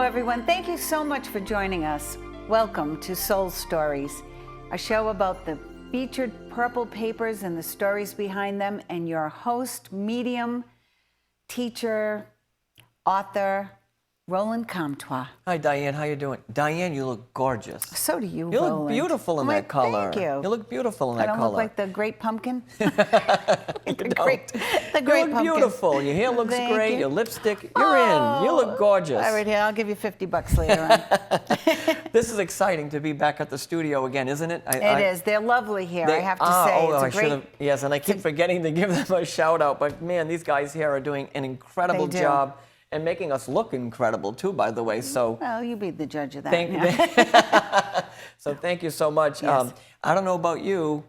everyone. Thank you so much for joining us. Welcome to Soul Stories, a show about the featured purple papers and the stories behind them, and your host, medium, teacher, author, Roland Comtois. Hi, Diane. How you doing? Diane, you look gorgeous. So do you, You Roland. look beautiful in that color. Thank you. You look beautiful in that color. I don't look like the great pumpkin? You don't. The great You look pumpkin. beautiful. Your hair looks Thank great. you. Your lipstick. You're in. You look gorgeous. All right, here, I'll give you $50 later on. This is exciting to be back at the studio again, isn't it? It is. They're lovely here, I have to say. Oh, It's I a great... should have. Yes, and I keep forgetting to give them a shout out. But man, these guys here are doing an incredible They do. job. And making us look incredible too, by the way. So Well, you be the judge of that. so thank you so much. Yes. I don't know about you,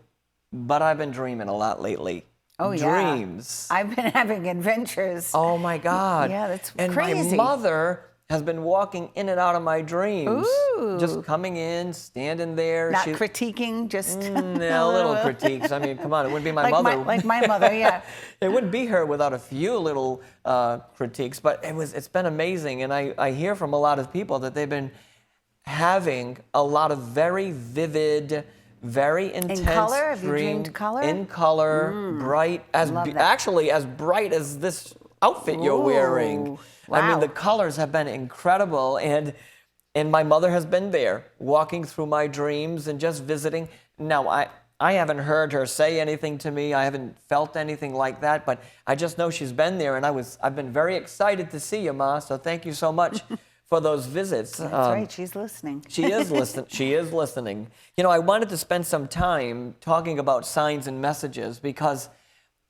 but I've been dreaming a lot lately. Oh, yeah. Dreams. I've been having adventures. Oh my God. Yeah, that's and crazy. my mother has been walking in and out of my dreams. Ooh. Just coming in, standing there. Not critiquing, just a little critiques. I mean, come on, it wouldn't be my like mother. like my mother, yeah. It wouldn't be her without a few little critiques, but it's been amazing. And I hear from a lot of people that they've been having a lot of very vivid, very intense In color? Have you dreams. dreamed color? In color, bright, Love that. actually as bright as this outfit you're wearing. Ooh, I mean, wow. the colors have been incredible, and my mother has been there, walking through my dreams and just visiting. Now, I haven't heard her say anything to me. I haven't felt anything like that, but I just know she's been there, and I've been very excited to see you, Ma. So thank you so much for those visits. That's right, she's listening. She is listening. She is listening. You know, I wanted to spend some time talking about signs and messages because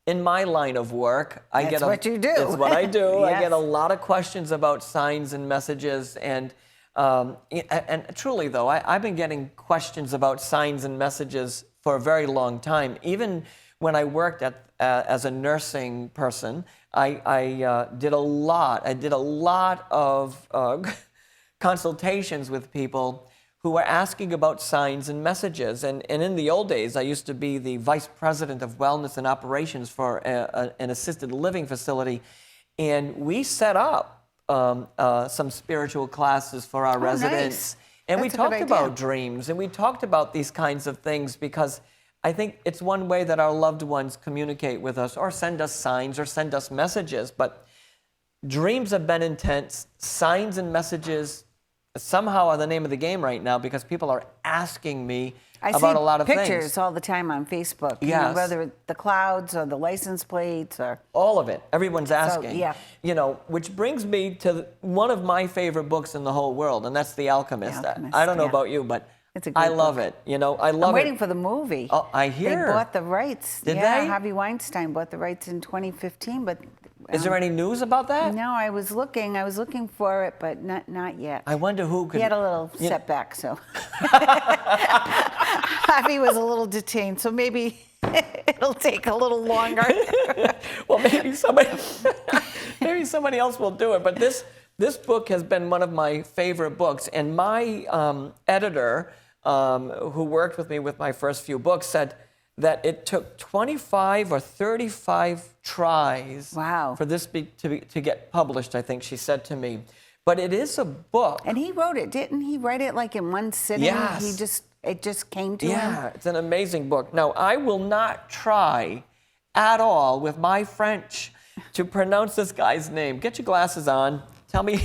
in my line of work, That's what you do. It's what I do. Yes. I get a lot of questions about signs and messages, and truly though, I've been getting questions about signs and messages for a very long time. Even when I worked as a nursing person, I did a lot. I did a lot of consultations with people who were asking about signs and messages. And in the old days, I used to be the vice president of wellness and operations for an assisted living facility. And we set up some spiritual classes for our residents. Nice. And That's we a good talked idea. about dreams, and we talked about these kinds of things because I think it's one way that our loved ones communicate with us or send us signs or send us messages. But dreams have been intense. Signs and messages somehow are the name of the game right now because people are asking me about a lot of pictures things. all the time on Facebook. You Yes. know, whether it's the clouds or the license plates or... All of it. Everyone's asking. yeah. You know, which brings me to one of my favorite books in the whole world, and that's The Alchemist. The Alchemist, I don't know yeah. about you, but It's a great I love book. it. You know, I love I'm waiting it. for the movie. Oh, I hear. They bought the rights. Did yeah, they? Harvey Weinstein bought the rights in 2015, but... Is there any news about that? No, I was looking for it, but not yet. I wonder who could... He had a little setback, so... Harvey was a little detained, so maybe it'll take a little longer. Well, maybe somebody else will do it. But this book has been one of my favorite books, and my editor, who worked with me with my first few books, said that it took 25 or 35 tries Wow. for this to get published, I think she said to me. But it is a book. And he wrote it, didn't he? Write it like in one sitting. Yes. It just came to him. Yeah, it's an amazing book. Now, I will not try at all with my French to pronounce this guy's name. Get your glasses on. Tell me.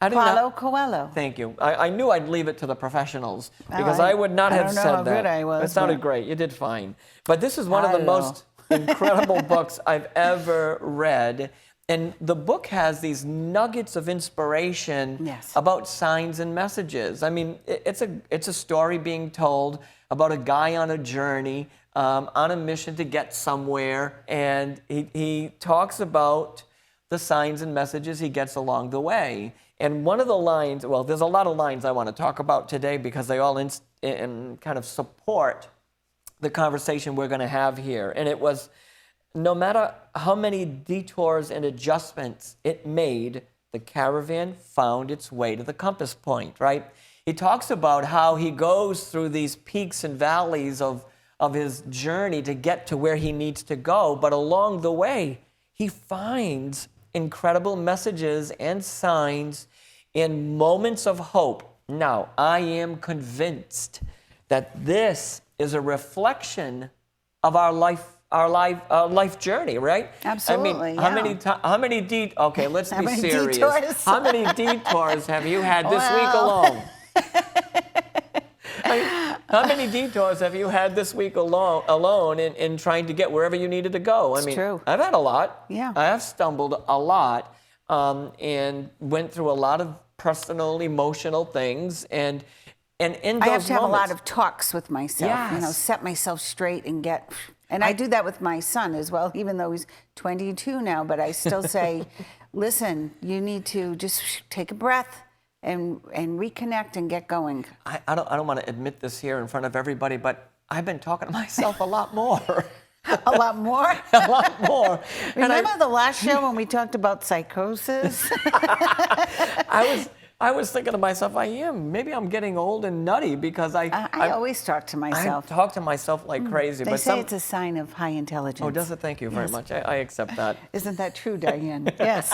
How do you Paulo know? Coelho. Thank you. I knew I'd leave it to the professionals because I would not I have don't know said how that. good I was, It sounded but- great. You did fine. But this is one of the Paulo. most incredible books I've ever read. And the book has these nuggets of inspiration Yes. about signs and messages. I mean, it's a story being told about a guy on a journey, on a mission to get somewhere, and he talks about the signs and messages he gets along the way. And one of the lines, well, there's a lot of lines I want to talk about today because they all kind of support the conversation we're going to have here. And it was, no matter how many detours and adjustments it made, the caravan found its way to the compass point, right? He talks about how he goes through these peaks and valleys of his journey to get to where he needs to go, but along the way, he finds incredible messages and signs in moments of hope. Now, I am convinced that this is a reflection of our life journey, right? Absolutely, I mean, how many okay, let's How be many serious. detours? How many detours have you had this week Well. alone? How many detours have you had this week alone in trying to get wherever you needed to go? True. I've had a lot. Yeah. I have stumbled a lot and went through a lot of personal, emotional things. And in those I have to have a lot moments- of talks with myself, Yes. set myself straight and get. And I do that with my son as well, even though he's 22 now. But I still say, listen, you need to just take a breath and reconnect and get going. I don't want to admit this here in front of everybody, but I've been talking to myself a lot more. A lot more. A lot more. And Remember the last show when we talked about psychosis? I was thinking to myself, maybe I'm getting old and nutty because I always talk to I myself. talk to myself like crazy. They but say it's a sign of high intelligence. Oh, does it? Thank you very Yes. much. I accept that. Isn't that true, Diane? Yes.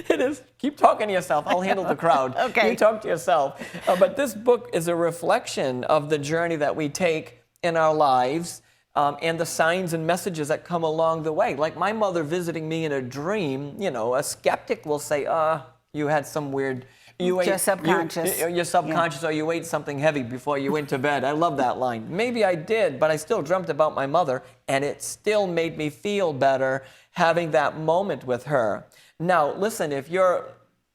It is. Keep talking to yourself. I'll handle the crowd. Okay. You talk to yourself. But this book is a reflection of the journey that we take in our lives and the signs and messages that come along the way. Like my mother visiting me in a dream, a skeptic will say, you had some weird... Your subconscious. Your subconscious, or you ate something heavy before you went to bed. I love that line. Maybe I did, but I still dreamt about my mother, and it still made me feel better having that moment with her. Now, listen, if you're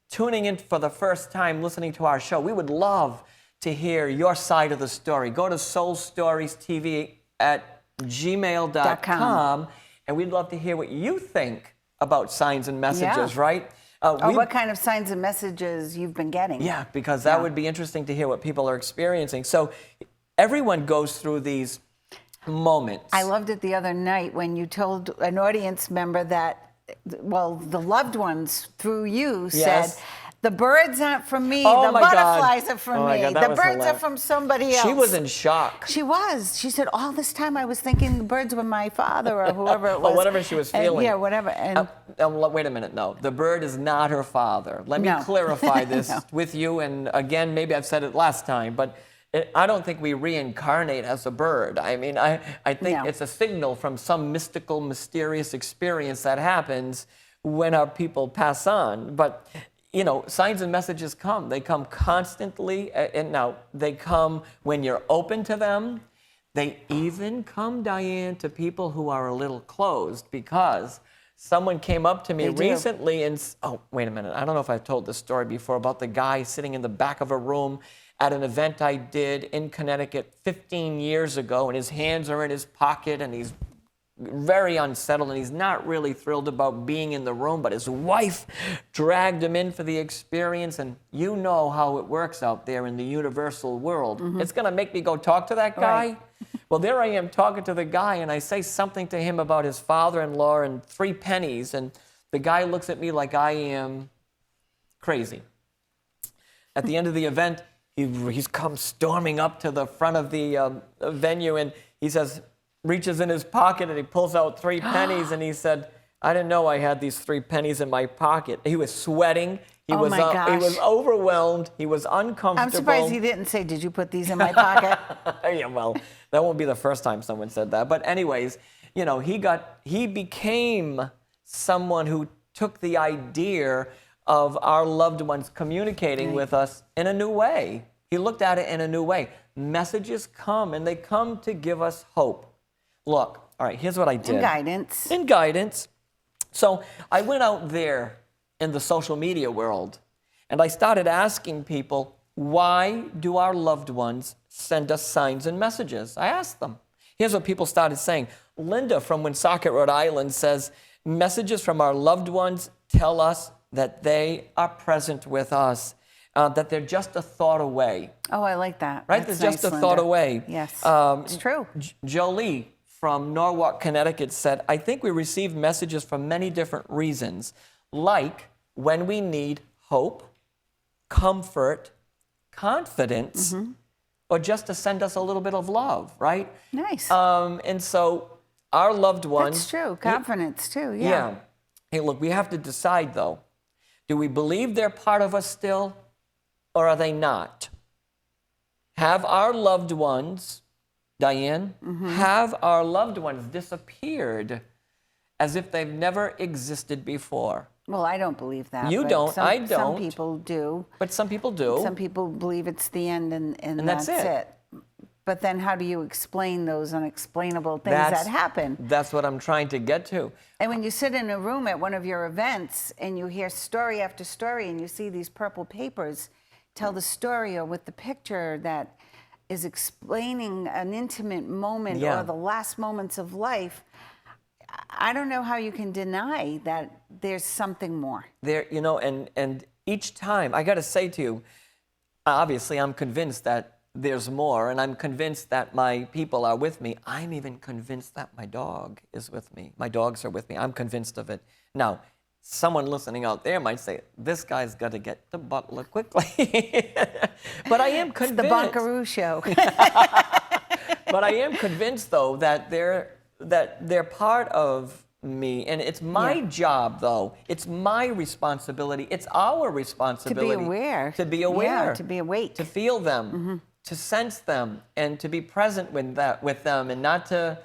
tuning in for the first time listening to our show, we would love to hear your side of the story. Go to soulstoriestv@gmail.com, and we'd love to hear what you think about signs and messages, Yeah. right? Or what kind of signs and messages you've been getting. Yeah, because that would be interesting to hear what people are experiencing. So everyone goes through these moments. I loved it the other night when you told an audience member that, well, the loved ones through you Yes. said, the birds aren't from me, Oh the my God. butterflies are from Oh my me, God, that the was birds are hilarious. from somebody else. She was in shock. She was. She said, all this time I was thinking the birds were my father or whoever it was. Or whatever she was And, feeling. yeah, whatever. And Wait a minute, no. The bird is not her father. Let me No. clarify this No. with you. And again, maybe I've said it last time, but I don't think we reincarnate as a bird. I mean, I think No. it's a signal from some mystical, mysterious experience that happens when our people pass on. But, signs and messages come. They come constantly. And now, they come when you're open to them. They even come, Diane, to people who are a little closed, because someone came up to me They do. recently and, oh, wait a minute. I don't know if I've told this story before about the guy sitting in the back of a room at an event I did in Connecticut 15 years ago, and his hands are in his pocket, and he's very unsettled, and he's not really thrilled about being in the room, but his wife dragged him in for the experience, and you know how it works out there in the universal world. It's going to make me go talk to that guy? Right. Well, there I am talking to the guy, and I say something to him about his father-in-law and 3 pennies, and the guy looks at me like I am crazy. At the end of the event, he's come storming up to the front of the venue, and he reaches in his pocket, and he pulls out 3 pennies, and he said, I didn't know I had these 3 pennies in my pocket. He was sweating. He Oh was my he gosh. was overwhelmed. He was uncomfortable. I'm surprised he didn't say, did you put these in my pocket? Yeah, well, that won't be the first time someone said that. But anyways, he became someone who took the idea of our loved ones communicating with us in a new way. He looked at it in a new way. Messages come, and they come to give us hope. Look, all right, here's what I did. And guidance. In guidance. So I went out there in the social media world, and I started asking people, why do our loved ones send us signs and messages? I asked them. Here's what people started saying. Linda from Woonsocket, Rhode Island says, messages from our loved ones tell us that they are present with us, that they're just a thought away. Oh, I like that. Right? That's They're just nice, a thought Linda. away. Yes, it's true. Jolie from Norwalk, Connecticut said, I think we receive messages for many different reasons, like when we need hope, comfort, confidence, or just to send us a little bit of love, right? Nice. And so our loved ones... That's true. Confidence, too. Yeah. Hey, look, we have to decide, though. Do we believe they're part of us still, or are they not? Have our loved ones, Diane, have our loved ones disappeared as if they've never existed before? Well, I don't believe that. You but don't, I don't. Some people do. But some people do. Some people believe it's the end and that's it. But then how do you explain those unexplainable things that happen? That's what I'm trying to get to. And when you sit in a room at one of your events and you hear story after story and you see these purple papers tell the story, or with the picture that is explaining an intimate moment Yeah. or the last moments of life, I don't know how you can deny that there's something more. There, you know, and each time, I got to say to you, obviously I'm convinced that there's more, and I'm convinced that my people are with me. I'm even convinced that my dog is with me. My dogs are with me. I'm convinced of it. Now, someone listening out there might say, this guy's got to get to Butler quickly. But I am convinced. It's the Bonkaroo Show. But I am convinced, though, that they're part of me, and it's my job, though. It's my responsibility. It's our responsibility. To be aware. To be aware. Yeah, to be awake. To feel them, to sense them, and to be present with them, and not to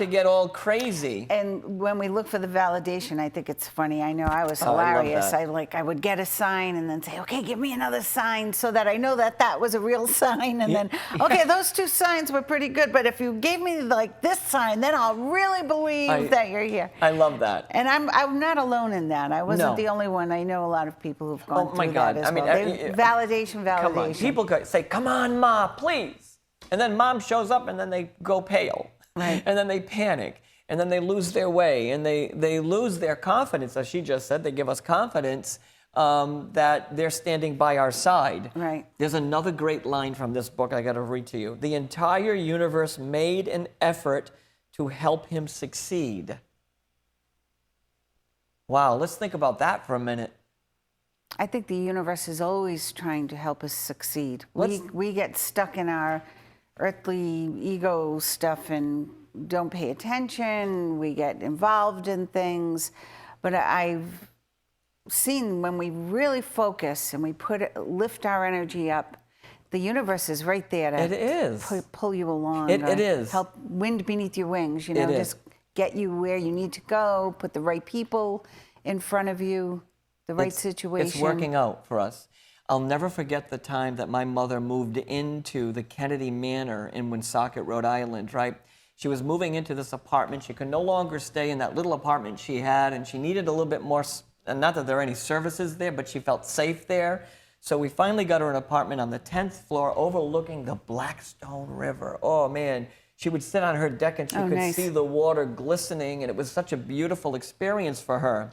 get all crazy. And when we look for the validation, I think it's funny. I know I was Oh, I love hilarious. that. I would get a sign and then say, okay, give me another sign so that I know that that was a real sign. And then, okay, those two signs were pretty good, but if you gave me like this sign, then I'll really believe that you're here. I love that. And I'm not alone in that. I wasn't No. the only one. I know a lot of people who've gone Oh, my through God. that as I mean, well. Validation. Come on, people say, come on, Ma, please. And then Mom shows up, and then they go pale. Right. And then they panic, and then they lose their way, and they lose their confidence, as she just said. They give us confidence that they're standing by our side. Right. There's another great line from this book I got to read to you. The entire universe made an effort to help him succeed. Wow, let's think about that for a minute. I think the universe is always trying to help us succeed. We get stuck in our earthly ego stuff and don't pay attention. We get involved in things. But I've seen when we really focus and we lift our energy up, the universe is right there to It is. pull you along. It is. Help wind beneath your wings, you know, It is. just get you where you need to go, put the right people in front of you, the right situation. It's working out for us. I'll never forget the time that my mother moved into the Kennedy Manor in Woonsocket, Rhode Island, right? She was moving into this apartment. She could no longer stay in that little apartment she had, and she needed a little bit more, and not that there are any services there, but she felt safe there. So we finally got her an apartment on the 10th floor overlooking the Blackstone River. Oh, man. She would sit on her deck, and she could nice. see the water glistening, and it was such a beautiful experience for her.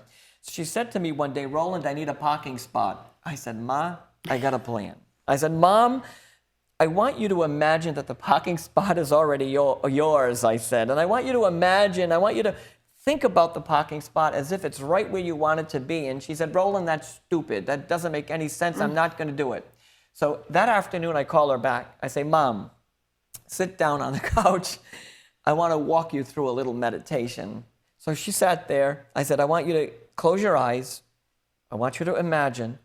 She said to me one day, Roland, I need a parking spot. I said, Ma, I got a plan. I said, Mom, I want you to imagine that the parking spot is already yours, I said. And I want you to think about the parking spot as if it's right where you want it to be. And she said, Roland, that's stupid. That doesn't make any sense. I'm not going to do it. So that afternoon, I call her back. I say, Mom, sit down on the couch. I want to walk you through a little meditation. So she sat there. I said, I want you to close your eyes. I want you to imagine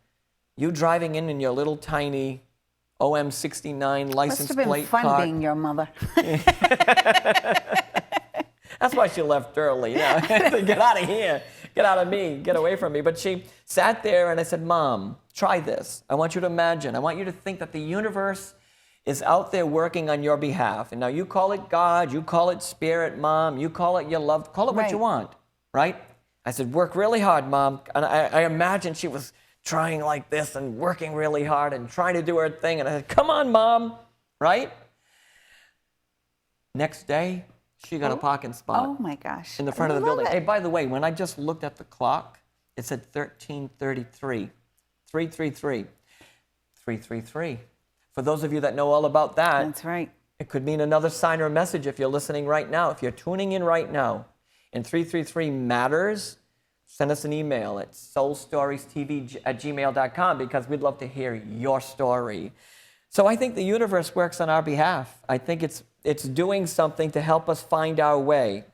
you driving in your little tiny OM69 license plate car. Must have been fun being your mother. That's why she left early. Yeah, get out of here. Get out of me. Get away from me. But she sat there, and I said, Mom, try this. I want you to imagine. I want you to think that the universe is out there working on your behalf. And now you call it God, you call it Spirit, Mom, you call it your love, call it what you want, right? I said, work really hard, Mom. And I imagined she was trying like this and working really hard and trying to do her thing. And I said, come on, Mom, right? Next day, she got a parking spot. Oh, my gosh. In the front of the building. Hey, by the way, when I just looked at the clock, it said 1333. 333. 333. For those of you that know all about that, That's right. it could mean another sign or a message if you're listening right now. If you're tuning in right now, and 333 matters, send us an email at soulstoriestv@gmail.com because we'd love to hear your story. So I think the universe works on our behalf. I think it's doing something to help us find our way.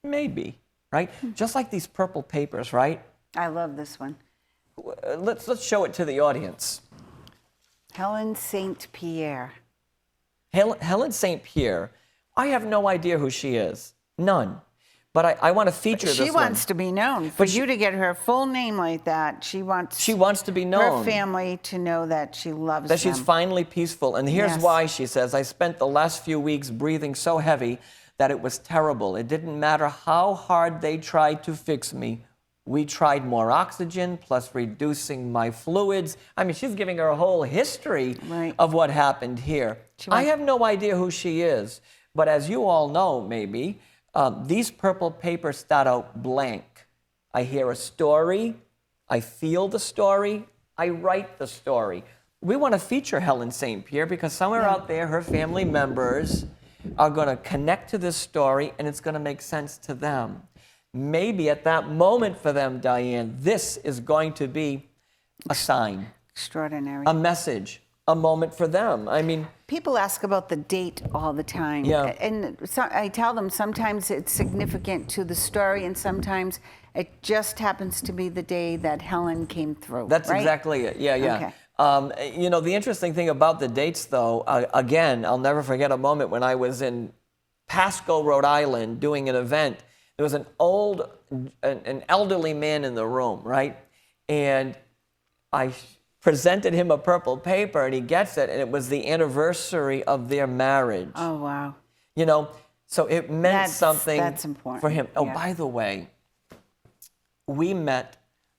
Maybe, right? Just like these purple papers, right? I love this one. Let's show it to the audience. Helen St. Pierre. Helen St. Pierre, I have no idea who she is. None. But I want to feature this one. She wants to be known. For you to get her full name like that, she wants to be known. Her family to know that she loves that she's finally peaceful. And here's why, she says, I spent the last few weeks breathing so heavy that it was terrible. It didn't matter how hard they tried to fix me. We tried more oxygen, plus reducing my fluids. I mean, she's giving her a whole history of what happened here. I have no idea who she is, but as you all know, maybe, these purple papers start out blank. I hear a story, I feel the story, I write the story. We want to feature Helen St. Pierre because somewhere out there, her family members are going to connect to this story and it's going to make sense to them. Maybe at that moment for them, Diane, this is going to be a sign. Extraordinary. A message, a moment for them. I mean, people ask about the date all the time. Yeah. And so I tell them sometimes it's significant to the story and sometimes it just happens to be the day that Helen came through. That's exactly it. Yeah. Okay. You know, the interesting thing about the dates, though, again, I'll never forget a moment when I was in Pasco, Rhode Island, doing an event. There was an elderly man in the room, right? And I presented him a purple paper, and he gets it, and it was the anniversary of their marriage. Oh, wow. You know, so it meant something that's important for him. Oh, yeah. by the way, we met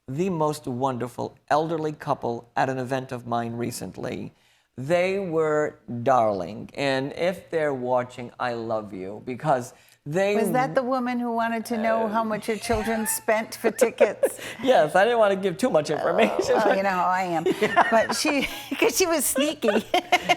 the most wonderful elderly couple at an event of mine recently. They were darling, and if they're watching, I love you, because was that the woman who wanted to know how much her children spent for tickets? Yes, I didn't want to give too much information. Oh, you know how I am. But because she was sneaky.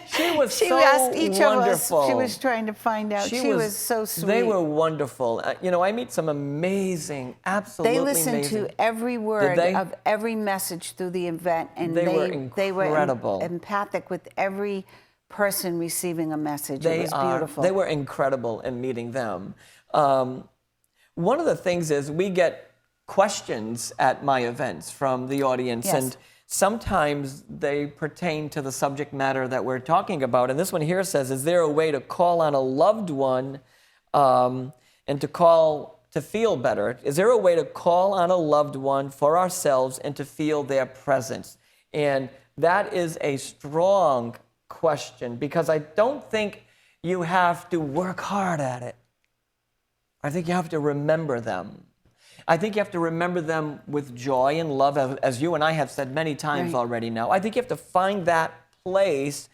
She asked each wonderful. of us. She was trying to find out. She was so sweet. They were wonderful. You know, I meet some amazing, absolutely amazing. They listened to every word of every message through the event, and they were incredible. They were empathic with every person receiving a message. It was beautiful. They were incredible in meeting them. One of the things is we get questions at my events from the audience, and sometimes they pertain to the subject matter that we're talking about. And this one here says, is there a way to call on a loved one and to feel better? Is there a way to call on a loved one for ourselves and to feel their presence? And that is a strong question, because I don't think you have to work hard at it. I think you have to remember them. I think you have to remember them with joy and love, as you and I have said many times already now. I think you have to find that place.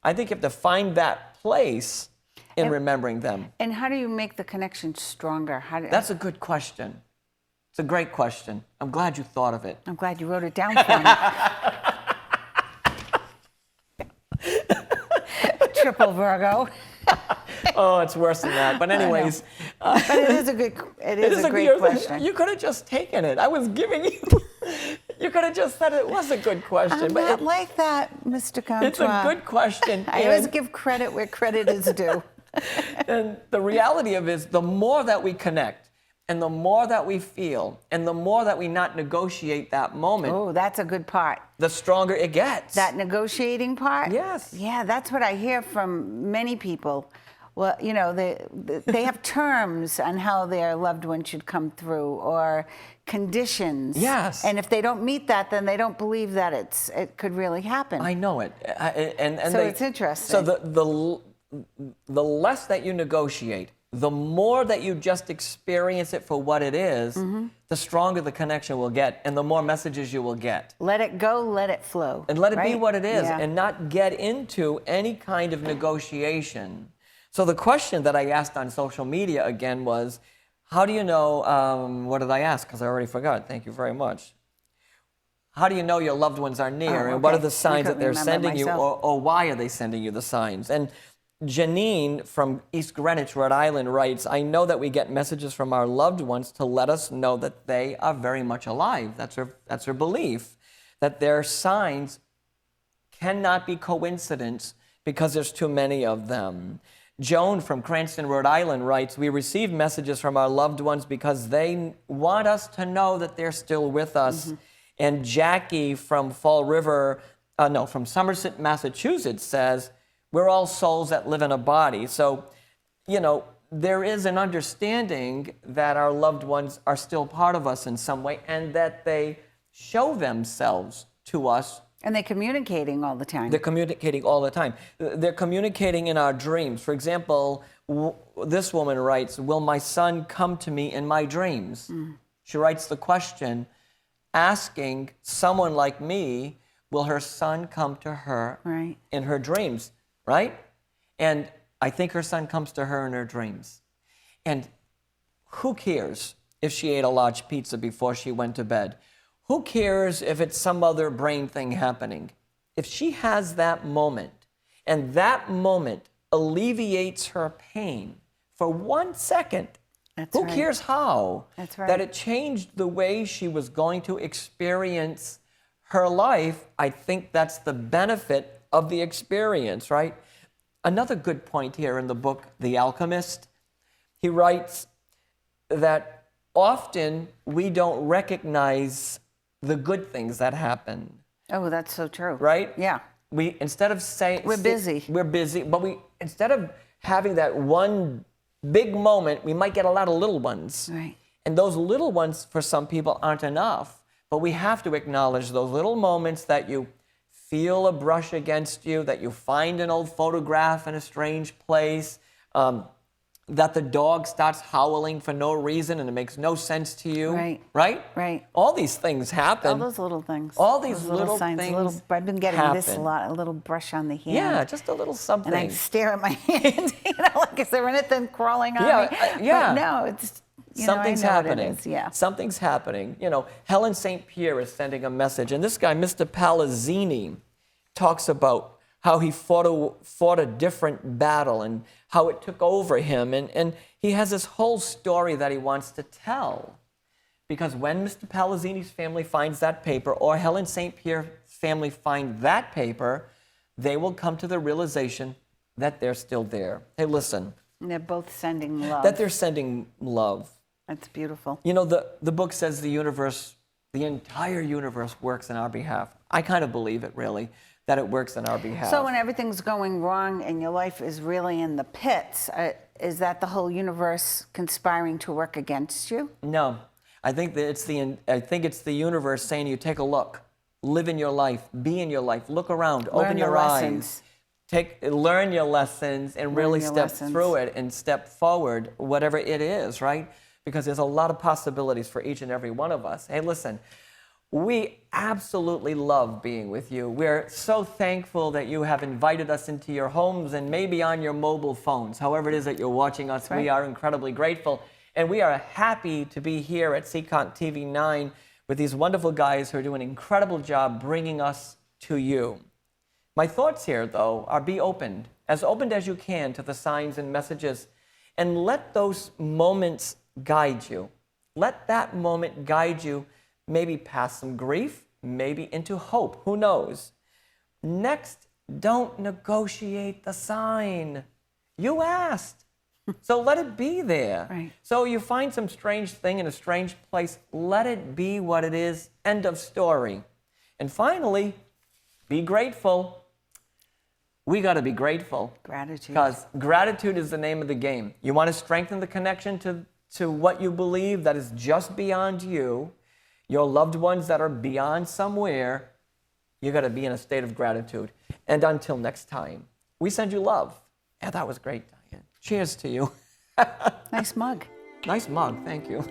I think you have to find that place in remembering them. And how do you make the connection stronger? That's a good question. It's a great question. I'm glad you thought of it. I'm glad you wrote it down for me. Triple Virgo. Oh, it's worse than that. But anyways, but it is a great question. You could have just taken it. I was giving you. You could have just said it was a good question. I'm not like that, Mr. Comtois. It's a good question. I always give credit where credit is due. And the reality of it is, the more that we connect, and the more that we feel, and the more that we not negotiate that moment. Oh, that's a good part. The stronger it gets. That negotiating part? Yes. Yeah, that's what I hear from many people. Well, you know, they have terms on how their loved one should come through, or conditions. Yes. And if they don't meet that, then they don't believe that it could really happen. I know it. So it's interesting. So the less that you negotiate, the more that you just experience it for what it is, the stronger the connection will get, and the more messages you will get. Let it go, let it flow. And let it be what it is, and not get into any kind of negotiation. So the question that I asked on social media again was, how do you know, what did I ask? Because I already forgot. Thank you very much. How do you know your loved ones are near? And what are the signs that they're sending you, or why are they sending you the signs? And Janine from East Greenwich, Rhode Island writes, I know that we get messages from our loved ones to let us know that they are very much alive. That's her belief, that their signs cannot be coincidence because there's too many of them. Joan from Cranston, Rhode Island writes, we receive messages from our loved ones because they want us to know that they're still with us. And Jackie from from Somerset, Massachusetts says, we're all souls that live in a body. So, there is an understanding that our loved ones are still part of us in some way and that they show themselves to us. And they're communicating all the time. They're communicating all the time. They're communicating in our dreams. For example, this woman writes, will my son come to me in my dreams? She writes the question, asking someone like me, will her son come to her in her dreams, right? And I think her son comes to her in her dreams. And who cares if she ate a large pizza before she went to bed? Who cares if it's some other brain thing happening? If she has that moment, and that moment alleviates her pain for 1 second, who cares how? That's right. That it changed the way she was going to experience her life. I think that's the benefit of the experience, right? Another good point here in the book, The Alchemist, he writes that often we don't recognize the good things that happen. Oh, that's so true. Right? Yeah. We, instead of saying... We're busy. We're busy, but instead of having that one big moment, we might get a lot of little ones. Right. And those little ones, for some people, aren't enough. But we have to acknowledge those little moments that you feel a brush against you, that you find an old photograph in a strange place, that the dog starts howling for no reason and it makes no sense to you. Right. Right? Right. All these things happen. All those little things. All these Those little signs. things I've been getting this a happen. lot, a little brush on the hand. Yeah, just a little something. And I stare at my hand, like, is there anything crawling on me? Yeah. But no, it's, Something's I know happening. What it is. Yeah. Something's happening. Helen St. Pierre is sending a message, and this guy, Mr. Palazzini, talks about how he fought a different battle and how it took over him. And he has this whole story that he wants to tell. Because when Mr. Palazzini's family finds that paper, or Helen St. Pierre's family find that paper, they will come to the realization that they're still there. Hey, listen. And they're both sending love. That they're sending love. That's beautiful. The book says the entire universe works on our behalf. I kind of believe it, really, that it works on our behalf. So when everything's going wrong and your life is really in the pits, is that the whole universe conspiring to work against you? No. I think that it's the universe saying to you, take a look, live in your life, be in your life, look around, open your eyes. Learn your lessons and really step through it and step forward, whatever it is, right? Because there's a lot of possibilities for each and every one of us. Hey, listen, we absolutely love being with you. We're so thankful that you have invited us into your homes and maybe on your mobile phones. However it is that you're watching us, we are incredibly grateful. And we are happy to be here at Seekonk TV 9 with these wonderful guys who are doing an incredible job bringing us to you. My thoughts here, though, are be opened as you can to the signs and messages, and let those moments guide you. Let that moment guide you, maybe past some grief, maybe into hope. Who knows? Next, don't negotiate the sign. You asked. So let it be there. Right. So you find some strange thing in a strange place, let it be what it is. End of story. And finally, be grateful. We got to be grateful. Gratitude. Because gratitude is the name of the game. You want to strengthen the connection to what you believe that is just beyond you, your loved ones that are beyond somewhere, you got to be in a state of gratitude. And until next time, we send you love. Yeah, that was great, Diane. Cheers to you. Nice mug. Nice mug, thank you.